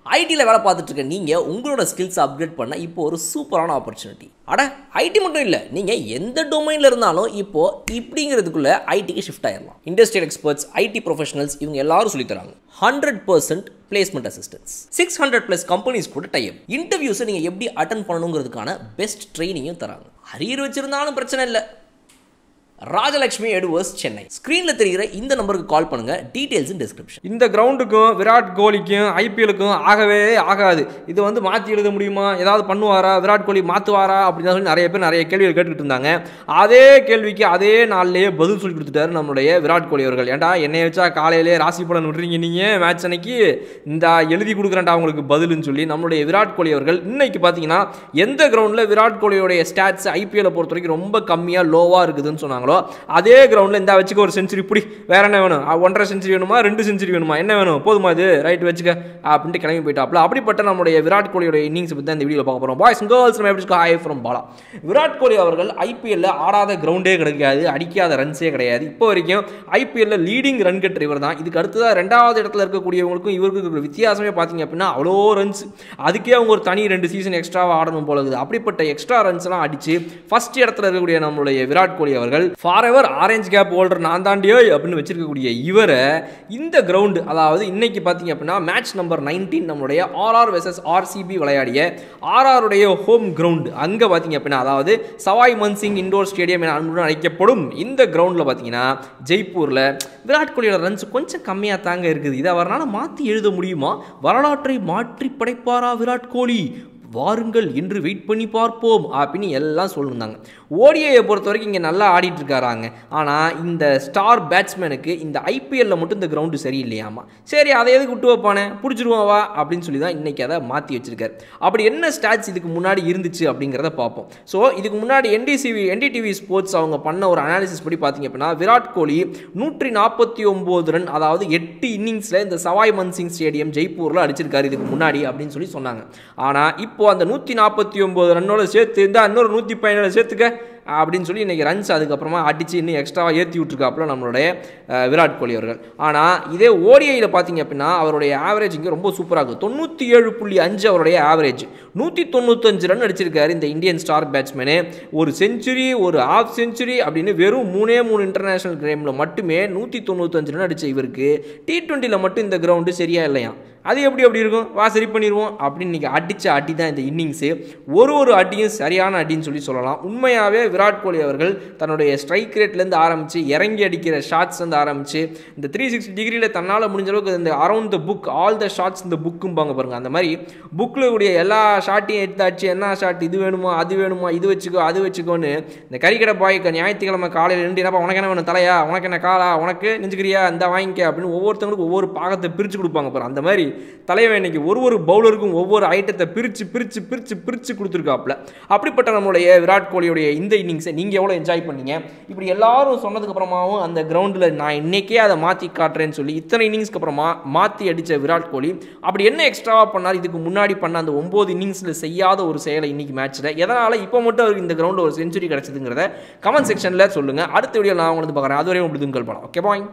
ஐடியில் வேலை பார்த்துட்டு இருக்க நீங்கள் உங்களோட ஸ்கில்ஸ் அப்கிரேட் பண்ண இப்போ ஒரு சூப்பரான ஆப்பர்ச்சுனிட்டி. ஐடி மட்டும் இல்லை, நீங்கள் எந்த டொமைனில் இருந்தாலும் இப்போ இப்படிங்கிறதுக்குள்ள ஐடிக்கு ஷிஃப்ட் ஆயிடலாம். இண்டஸ்ட்ரியல் எக்ஸ்பர்ட்ஸ், ஐடி ப்ரொஃபஷனல்ஸ் இவங்க எல்லாரும் சொல்லித்தராங்க. 100% பிளேஸ்மெண்ட் அசிஸ்டன்ஸ், 600+ கம்பெனிஸ் கூட டைப். இன்டர்வியூஸை நீங்கள் எப்படி அட்டன் பண்ணணுங்கிறதுக்கான பெஸ்ட் ட்ரைனிங்கும் தராங்க. அரியர் வச்சிருந்தாலும் பிரச்சனை இல்லை. ராஜலட்சுமி எட்வர்ஸ், சென்னை. ஸ்கிரீனில் தெரிகிற இந்த நம்பருக்கு கால் பண்ணுங்க. டீடைல்ஸ் இன் டிஸ்கிரிப்ஷன். இந்த கிரவுண்டுக்கும் விராட் கோலிக்கும் ஐபிஎலுக்கும் ஆகவே ஆகாது. இது வந்து மாற்றி எழுத முடியுமா, ஏதாவது பண்ணுவாரா, விராட் கோலி மாற்றுவாரா அப்படின்னு சொல்லி நிறைய பேர் நிறைய கேள்விகள் கேட்டுக்கிட்டு இருந்தாங்க. அதே கேள்விக்கு அதே நாள்லேயே பதில் சொல்லி கொடுத்துட்டாரு நம்மளுடைய விராட் கோலி அவர்கள். ஏன்டா என்னைய வச்சா காலையிலே ராசி பலன் விட்டுறீங்க நீங்கள் மேட்ச் அன்னைக்கு, இந்த எழுதி கொடுக்குறேன்டா உங்களுக்கு பதிலுன்னு சொல்லி நம்மளுடைய விராட் கோலி அவர்கள் இன்னைக்கு பார்த்தீங்கன்னா எந்த கிரவுண்டில் விராட் கோலியோடைய ஸ்டாட்ஸ் ஐபிஎல்லை பொறுத்த வரைக்கும் ரொம்ப கம்மியாக லோவாக இருக்குதுன்னு சொன்னாங்க. அதே கிரவுண்டில் இந்த வச்சுக்க ஒரு செஞ்சுரி பிடி, வேற என்ன வேணும், 1.5 செஞ்சுரி வேணுமா, 2 செஞ்சுரி வேணுமா, என்ன வேணும், போதுமா இது ரைட் வச்சுக்க அப்படின்ட்டு கிளம்பி போயிட்டாப்ல. அப்படிப்பட்ட நம்மளுடைய விராட் கோலியோட இன்னிங்ஸ் பற்றி தான் இந்த வீடியோவில் பார்க்க போகிறோம். பாய்ஸ் அண்ட் கேர்ள்ஸ், நம்ம எப்படி ஹாய் ஃப்ரம் பாலா. விராட் கோலி அவர்கள் ஐபிஎல்ல ஆடாத கிரவுண்டே கிடைக்காது, அடிக்காத ரன்ஸே கிடையாது. இப்போ வரைக்கும் ஐபிஎல்ல லீடிங் ரன் கட்டர் இவர் தான். இதுக்கு அடுத்ததாக 2வது இடத்துல இருக்கக்கூடியவங்களுக்கும் இவருக்கு வித்தியாசமே பார்த்தீங்க அப்படின்னா அவ்வளோ ரன்ஸ். அதுக்கே அவங்க ஒரு தனி 2 சீசன் எக்ஸ்ட்ராவாக ஆடணும் போல இருக்குது. அப்படிப்பட்ட எக்ஸ்ட்ரா ரன்ஸ் எல்லாம் அடிச்சு ஃபர்ஸ்ட் இடத்துல இருக்கக்கூடிய நம்மளுடைய விராட் கோலி அவர்கள் ஃபாரெவர் ஆரஞ்சு கேப் ஹோல்டர் நான் தாண்டியோ அப்படின்னு வச்சிருக்கக்கூடிய இவரை இந்த கிரவுண்டு, அதாவது இன்னைக்கு பார்த்தீங்க அப்படின்னா மேட்ச் நம்பர் 19 நம்மளுடைய ஆர்ஆர் வெர்சஸ் ஆர்சிபி விளையாடிய ஆர்ஆருடைய ஹோம் கிரவுண்டு, அங்கே பார்த்தீங்க அப்படின்னா அதாவது சவாய் மன்சிங் இண்டோர் ஸ்டேடியம் என அன்புடன் அழைக்கப்படும் இந்த கிரவுண்டில் பார்த்தீங்கன்னா ஜெய்ப்பூரில் விராட் கோலியோட ரன்ஸ் கொஞ்சம் கம்மியாக தாங்க இருக்குது. இதை அவரால் மாற்றி எழுத முடியுமா, வரலாற்றை மாற்றி படைப்பாரா விராட் கோலி, வாருங்கள் என்று வெயிட் பண்ணி பார்ப்போம் அப்படின்னு எல்லாம் சொல்லியிருந்தாங்க. ஓடிஐயை பொறுத்த வரைக்கும் இங்கே நல்லா ஆடிட்டு இருக்காராங்க. ஆனால் இந்த ஸ்டார் பேட்ஸ்மேனுக்கு இந்த ஐபிஎல்ல மட்டும் இந்த கிரவுண்டு சரியில்லையாமா. சரி அதை எதுக்கு விட்டு வைப்பானே, பிடிச்சிருவான் வா அப்படின்னு சொல்லி தான் இன்றைக்கி அதை மாற்றி வச்சிருக்காரு. அப்படி என்ன ஸ்டாட்ஸ் இதுக்கு முன்னாடி இருந்துச்சு அப்படிங்கிறத பார்ப்போம். ஸோ இதுக்கு முன்னாடி என்டிடிவி ஸ்போர்ட்ஸ் அவங்க பண்ண ஒரு அனாலிசிஸ் படி பார்த்தீங்க அப்படின்னா விராட் கோலி 149 ரன், அதாவது 8 இன்னிங்ஸில் இந்த சவாய் மன்சிங் ஸ்டேடியம் ஜெய்ப்பூரில் அடிச்சிருக்காரு இதுக்கு முன்னாடி அப்படின்னு சொல்லி சொன்னாங்க. ஆனால் இப்போ அந்த 149 ரன்னோட சேர்த்து இருந்தால் இன்னொரு 117 சேர்த்துக்க அப்படின்னு சொல்லி இன்றைக்கி ரன்ஸ் அதுக்கப்புறமா அடித்து இன்னும் எக்ஸ்ட்ராவாக ஏற்றி விட்டுருக்காப்புல நம்மளுடைய விராட் கோலி அவர்கள். ஆனால் இதே ஓடிஐயில் பார்த்தீங்க அப்படின்னா அவருடைய ஆவரேஜ் இங்கே ரொம்ப சூப்பராக இருக்குது. 97.5 அவருடைய ஆவரேஜ். 195 ரன் அடிச்சிருக்காரு இந்த இந்தியன் ஸ்டார் பேட்ஸ்மேனு. ஒரு செஞ்சுரி, ஒரு ஹாஃப் செஞ்சுரி அப்படின்னு வெறும் 3 இன்டர்நேஷனல் கேமில் மட்டுமே 195 ரன் அடித்த இவருக்கு T20யில் மட்டும் இந்த கிரவுண்டு சரியா இல்லையா, அது எப்படி இருக்கும், வா சரி பண்ணிடுவோம் அப்படின்னு இன்றைக்கி அடித்த அடி தான் இந்த இன்னிங்ஸு. ஒரு அடியும் சரியான அடின்னு சொல்லலாம். உண்மையாகவே விராட் கோலி அவர்கள் தன்னுடைய ஸ்ட்ரைக் ரேட்லேருந்து ஆரம்பித்து இறங்கி அடிக்கிற ஷாட்ஸ் வந்து ஆரம்பித்து இந்த 360 டிகிரியில் தன்னால் முடிஞ்ச அளவுக்கு இந்த around the book all the shots இந்த புக்கும்பாங்க பாருங்கள், அந்த மாதிரி புக்கில் கூடிய எல்லா ஷாட்டையும் எடுத்தாச்சு. என்ன ஷாட், இது வேணுமா அது வேணுமா, இது வச்சுக்கோ அது வச்சுக்கோன்னு இந்த கறிக்கடை பாய்க்கு ஞாயிற்றுக்கிழமை காலையில் நின்று என்னப்பா உனக்கு என்ன வேணும் தலையா, உனக்கு என்ன காலா, உனக்கு நெஞ்சுக்கிறியா இந்த வாங்கிக்க அப்படின்னு ஒவ்வொருத்தவங்களுக்கும் ஒவ்வொரு பாகத்தை பிரித்து கொடுப்பாங்க பாரு. அந்த மாதிரி தலைவன் இன்னைக்கு ஒரு பவுலருக்கும் ஒவ்வொரு ஐட்டத்தை பிரித்து கொடுத்துருக்காப்புல. அப்படிப்பட்ட நம்மளுடைய விராட் கோலியுடைய இந்த இன்னிங்ஸை நீங்கள் எவ்வளோ என்ஜாய் பண்ணீங்க? இப்படி எல்லாரும் சொன்னதுக்கு அப்புறமாவும் அந்த கிரவுண்டில் நான் இன்னைக்கே அதை மாற்றி காட்டுறேன்னு சொல்லி இத்தனை இன்னிங்ஸ்க்கு அப்புறமா மாற்றி அடித்த விராட் கோலி அப்படி என்ன எக்ஸ்ட்ராவாக பண்ணார், இதுக்கு முன்னாடி பண்ண அந்த 9 இன்னிங்ஸில் செய்யாத ஒரு செயலை இன்னைக்கு மேட்ச்சில் எதனால் இப்போ மட்டும் அவருக்கு இந்த கிரவுண்டில் ஒரு செஞ்சுரி கிடச்சிதுங்கிறத கமெண்ட் செக்ஷனில் சொல்லுங்கள். அடுத்த வீடியோ நான் வந்து பார்க்குறேன். அதுவரையும் உங்களுக்கு துங்கல் படம். Okay bye.